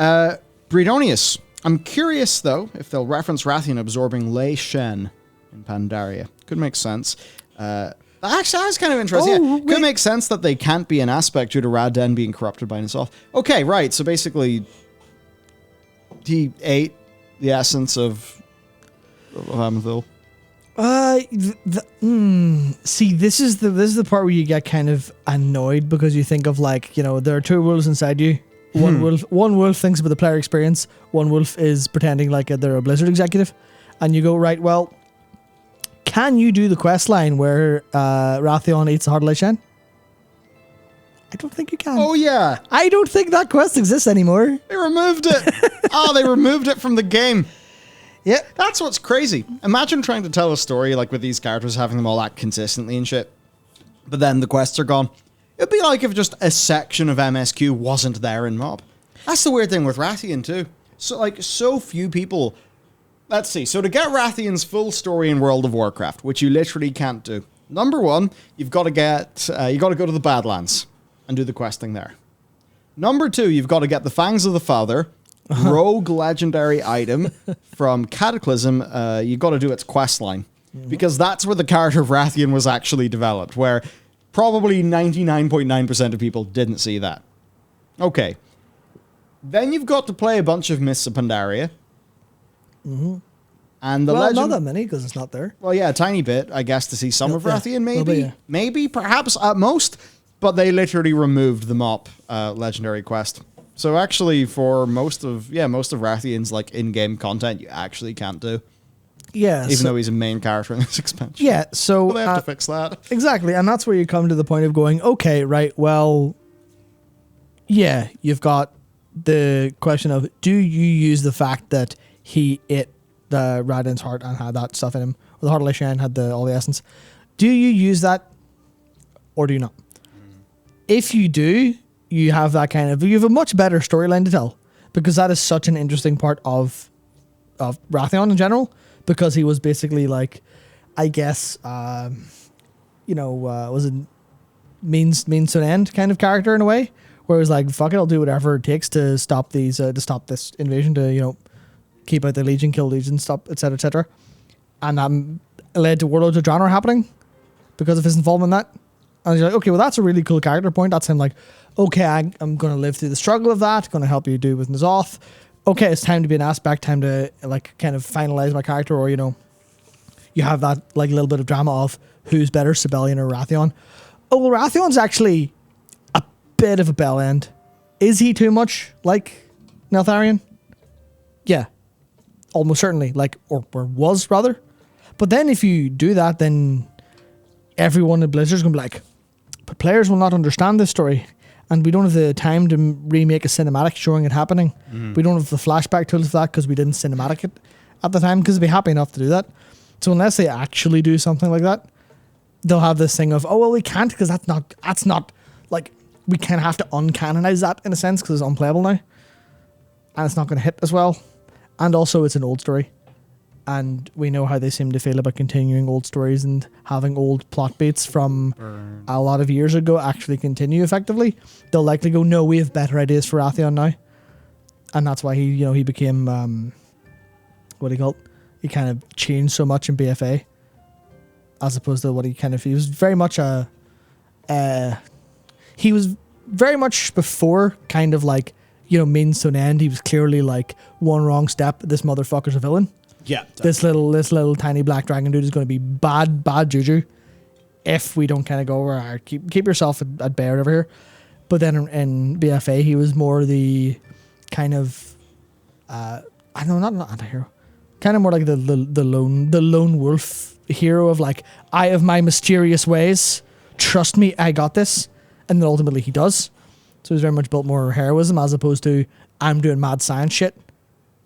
Bredonius. I'm curious, though, if they'll reference Wrathion absorbing Lei Shen in Pandaria. Could make sense. Actually, that's kind of interesting. Could make sense that they can't be an aspect due to Raden being corrupted by Nisoth. Okay, right. So basically, he ate the essence of Amanthul. See, this is the part where you get kind of annoyed because you think of, like, you know, there are two wolves inside you. One wolf thinks about the player experience. One wolf is pretending like they're a Blizzard executive, and you go, right, well, can you do the quest line where Wrathion eats the heart of Lei Shen? I don't think you can. Oh, yeah. I don't think that quest exists anymore. They removed it. They removed it from the game. Yeah. That's what's crazy. Imagine trying to tell a story like with these characters, having them all act consistently and shit, but then the quests are gone. It'd be like if just a section of MSQ wasn't there in Mob. That's the weird thing with Wrathion too. So few people... Let's see. So to get Rathion's full story in World of Warcraft, which you literally can't do. Number one, you've got to go to the Badlands and do the questing there. Number two, you've got to get the Fangs of the Father, rogue legendary item from Cataclysm. You've got to do its quest line, because that's where the character of Wrathion was actually developed, where probably 99.9% of people didn't see that. Okay. Then you've got to play a bunch of Mists of Pandaria. Mm-hmm. And the not that many, because it's not there. Well, yeah, a tiny bit, I guess, to see some of Wrathion, maybe. Yeah. Maybe, perhaps, at most. But they literally removed the Mop legendary quest. So actually, for most of Wrathion's like in-game content, you actually can't do. Yeah. Even though he's a main character in this expansion. Yeah, so... Well, they have to fix that. Exactly, and that's where you come to the point of going, okay, right, well... Yeah, you've got the question of, do you use the fact that he ate the Raden's heart and had that stuff in him, or the heart of Lei Shen had all the essence? Do you use that, or do you not? If you do, you have that kind of... You have a much better storyline to tell, because that is such an interesting part of Wrathion in general, because he was basically like, I guess, was it means to an end kind of character in a way, where it was like, fuck it, I'll do whatever it takes to stop this invasion, to, keep out the Legion, kill Legion, stop, etc., etc. And that led to Warlords of Draenor happening because of his involvement in that. And you're like, okay, well, that's a really cool character point. That's him like, okay, I'm going to live through the struggle of that, going to help you do with Nisoth. Okay, it's time to be an aspect, time to like kind of finalize my character, or, you have that like little bit of drama of who's better, Sibelian or Wrathion. Oh, well, Rathion's actually a bit of a bell end. Is he too much like Neltharion? Yeah, almost certainly, like, or was rather. But then if you do that, then everyone at Blizzard's going to be like, but players will not understand this story. And we don't have the time to remake a cinematic showing it happening. We don't have the flashback tools for that because we didn't cinematic it at the time, because they'd be happy enough to do that. So unless they actually do something like that, they'll have this thing of, oh, well, we can't, because that's not, like, we kind of have to uncanonize that in a sense because it's unplayable now. And it's not going to hit as well. And also it's an old story. And we know how they seem to feel about continuing old stories and having old plot beats from a lot of years ago actually continue effectively. They'll likely go, no, we have better ideas for Wrathion now. And that's why he became, what do you call it? He kind of changed so much in BFA as opposed to what he was very much he was very much before kind of like, means to an end. He was clearly like, one wrong step, this motherfucker's a villain. Yeah. This little tiny black dragon dude is going to be bad juju if we don't kind of go over, keep yourself at bay over here. But then in BFA, he was more the kind of, not a hero, kind of more like the lone wolf hero of like, I have my mysterious ways, trust me, I got this. And then ultimately he does. So he's very much built more heroism as opposed to, I'm doing mad science shit,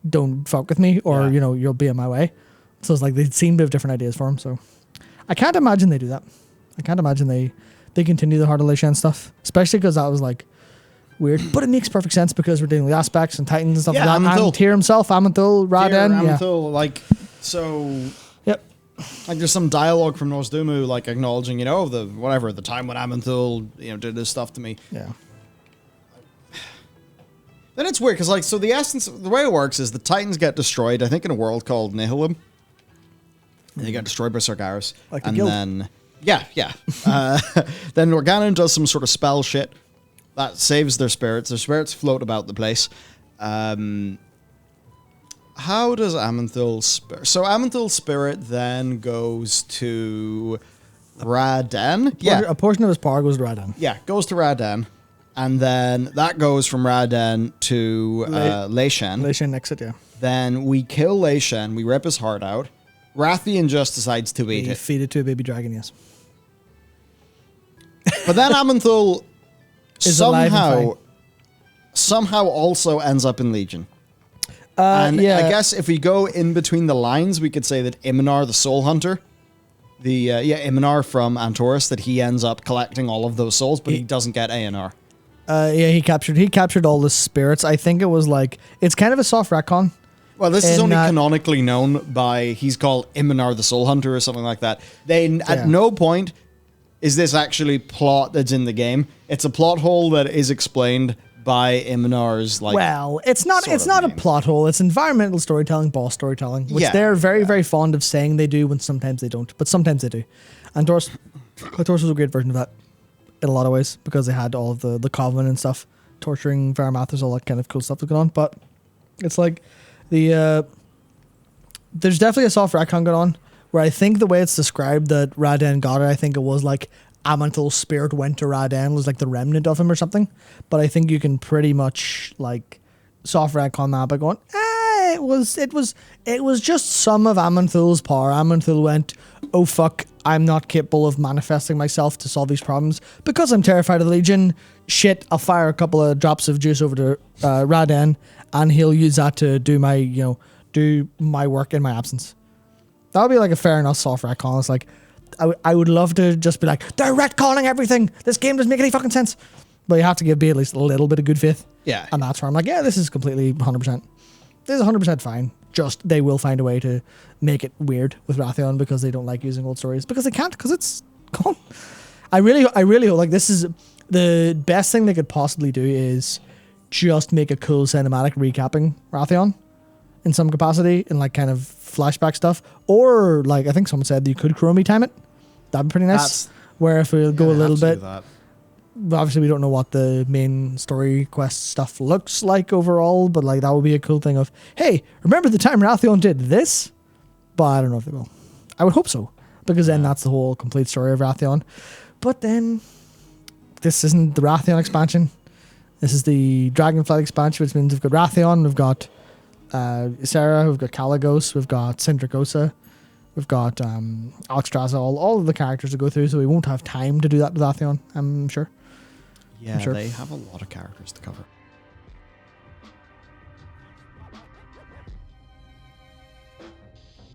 don't fuck with me, or you'll be in my way. So it's like they seem to have different ideas for him. So I can't imagine they do that. I can't imagine they continue the Heart of Lei Shen stuff, especially because that was like weird. But it makes perfect sense because we're dealing with aspects and titans and stuff like that. Amanthul. And Tyr himself, Amanthul, Raden, Amanthul, like, so. Yep. Like there's some dialogue from Nosdumu like acknowledging, the time when Amanthul, did this stuff to me. Yeah. Then it's weird because, like, so the essence, the way it works is the Titans get destroyed. I think in a world called Nihilum, and they get destroyed by Sargeras. Like the and guild. then then Organon does some sort of spell shit that saves their spirits. Their spirits float about the place. How does Amanthal's spirit? So Amanthal's spirit then goes to Raden. A portion of his power goes to Raden. Yeah, goes to Raden. And then that goes from Raden to Leishen. Leishen exit, yeah. Then we kill Leishen. We rip his heart out. Wrathion just decides to eat it. Feed it to a baby dragon, yes. But then Amanthul Is alive and somehow also ends up in Legion. Yeah. I guess if we go in between the lines, we could say that Iminar, the Soul Hunter, Iminar from Antorus, that he ends up collecting all of those souls, but he doesn't get ANR. He captured all the spirits. I think it was like, it's kind of a soft retcon. Well, this is only canonically known by, he's called Iminar the Soul Hunter or something like that. At no point is this actually plot that's in the game. It's a plot hole that is explained by Iminar's, like... Well, it's not a plot hole. It's environmental storytelling, boss storytelling, which they're very, very fond of saying they do when sometimes they don't. But sometimes they do. And Torus was a great version of that in a lot of ways because they had all of the Covenant and stuff, torturing Varamathers, all that kind of cool stuff that's going on. But it's like... there's definitely a soft retcon going on where I think the way it's described that Raden got it, I think it was like Amanthal's spirit went to Raden, was like the remnant of him or something. But I think you can pretty much like soft retcon that by going, it was just some of Amanthal's power. Amanthul went, oh fuck, I'm not capable of manifesting myself to solve these problems because I'm terrified of the Legion. Shit, I'll fire a couple of drops of juice over to Raden, and he'll use that to do my work in my absence. That would be like a fair enough soft retcon. It's like, I would love to just be like, they're retconning everything. This game doesn't make any fucking sense. But you have to be at least a little bit of good faith. Yeah. And that's where I'm like, yeah, this is completely 100%. This is 100% fine. Just they will find a way to make it weird with Wrathion because they don't like using old stories. Because they can't, because it's gone. I really hope, like, this is the best thing they could possibly do is just make a cool cinematic recapping Wrathion in some capacity in like kind of flashback stuff. Or like I think someone said you could chromie time it. That'd be pretty nice. Where if we go a little bit, obviously we don't know what the main story quest stuff looks like overall, but like that would be a cool thing of, hey, remember the time Wrathion did this? But I don't know if they will. I would hope so, because then that's the whole complete story of Wrathion. But then this isn't the Wrathion expansion. This is the Dragonflight expansion, which means we've got Wrathion, we've got Sarah, we've got Caligos, we've got Syndragosa, we've got Alexstrasza, all of the characters to go through, so we won't have time to do that with Wrathion, I'm sure. Yeah, I'm sure. They have a lot of characters to cover.